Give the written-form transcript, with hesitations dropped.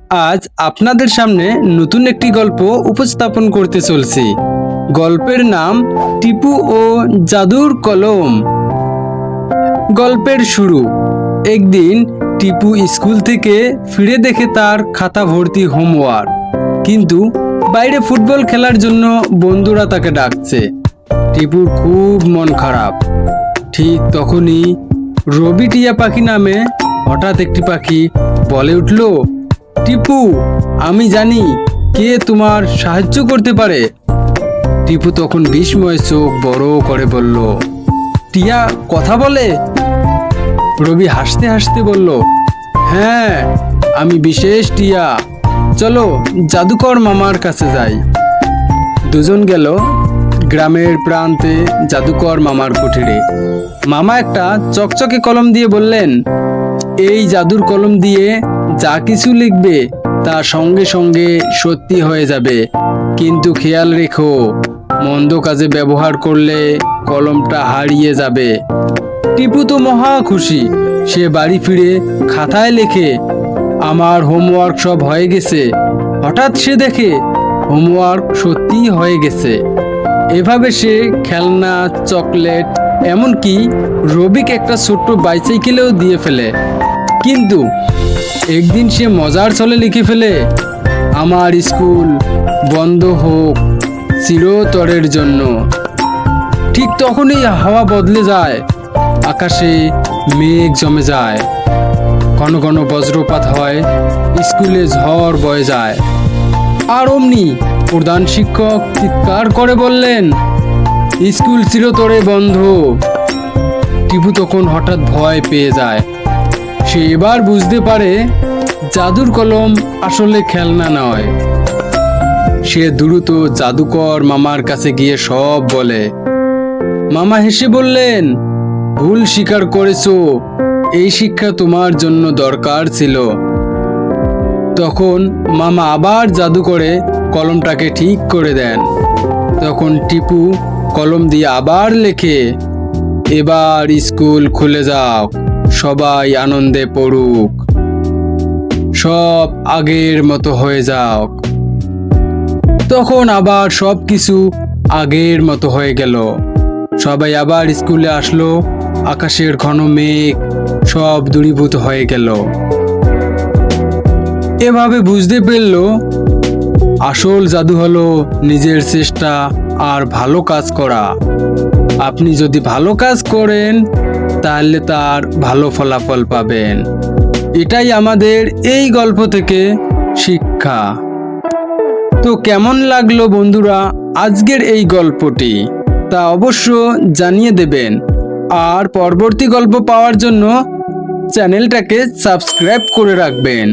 আজ আপনাদের সামনে নতুন একটি গল্প উপস্থাপন করতে চলছি। গল্পের নাম টিপু ও জাদুর কলম। গল্পের শুরু। একদিন টিপু স্কুল থেকে ফিরে দেখে তার খাতা ভর্তি হোমওয়ার্ক, কিন্তু বাইরে ফুটবল খেলার জন্য বন্ধুরা তাকে ডাকছে। টিপুর খুব মন খারাপ। ঠিক তখনই রবি টিয়া পাখি নামে হঠাৎ একটি পাখি বলে উঠল, টিপু, আমি জানি কে তোমার সাহায্য করতে পারে। টিপু তখন বিস্ময়ে চোখ বড় করে বলল, টিয়া কথা বলে? রবি হাসতে হাসতে বলল, হ্যাঁ, আমি বিশেষ টিয়া, চলো জাদুকর মামার কাছে যাই। দুজন গেল গ্রামের প্রান্তে জাদুকর মামার কুঠিরে। মামা একটা চকচকে কলম দিয়ে বললেন, এই জাদুর কলম দিয়ে যা কিছু লিখবে তা সঙ্গে সঙ্গে সত্যি হয়ে যাবে, কিন্তু খেয়াল রেখো, মন্দ কাজে ব্যবহার করলে কলমটা হারিয়ে যাবে। টিপু তো মহা খুশি। সে বাড়ি ফিরে খাতায় লেখে, আমার হোমওয়ার্ক সব হয়ে গেছে। হঠাৎ সে দেখে হোমওয়ার্ক সত্যিই হয়ে গেছে। এভাবে সে খেলনা, চকলেট, এমনকি রবিকে একটা ছোট্ট বাইসাইকেলেও দিয়ে ফেলে। কিন্তু একদিন সে মজার ছলে লিখে ফেলে, আমার স্কুল বন্ধ হোক চিরতরের জন্য। ঠিক তখনই হাওয়া বদলে যায়, আকাশে মেঘ জমে যায়, ঘন ঘন বজ্রপাত হয়, স্কুলে ঝড় বয়ে যায়। আর অমনি প্রধান শিক্ষক চিৎকার করে বললেন, স্কুল চিরতরে বন্ধ। টিপু তখন হঠাৎ ভয় পেয়ে যায়। সে এবার বুঝতে পারে জাদুর কলম আসলে খেলনা নয়। সে দ্রুত জাদুকর মামার কাছে গিয়ে সব বলে। মামা হেসে বললেন, ভুল স্বীকার করেছো, এই শিক্ষা তোমার জন্য দরকার ছিল। তখন মামা আবার জাদু করে কলমটাকে ঠিক করে দেন। তখন টিপু কলম দিয়ে আবার লেখে, এবার স্কুল খুলে যাও, সবাই আনন্দে পড়ুক, সব আগের মতো হয়ে যাও। তখন আবার সব কিছু আগের মতো হয়ে গেল। সবাই আবার স্কুলে আসলো, আকাশের ঘন মেঘ সব দূরীভূত হয়ে গেল। এভাবে বুঝতে পারল আসল জাদু হলো নিজের চেষ্টা আর ভালো কাজ করা। আপনি যদি ভালো কাজ করেন তাহলে তার ভালো ফলাফল পাবেন। এটাই আমাদের এই গল্প থেকে শিক্ষা। তো কেমন লাগলো বন্ধুরা আজকের এই গল্পটি, তা অবশ্য জানিয়ে দেবেন। আর পরবর্তী গল্প পাওয়ার জন্য চ্যানেলটাকে সাবস্ক্রাইব করে রাখবেন।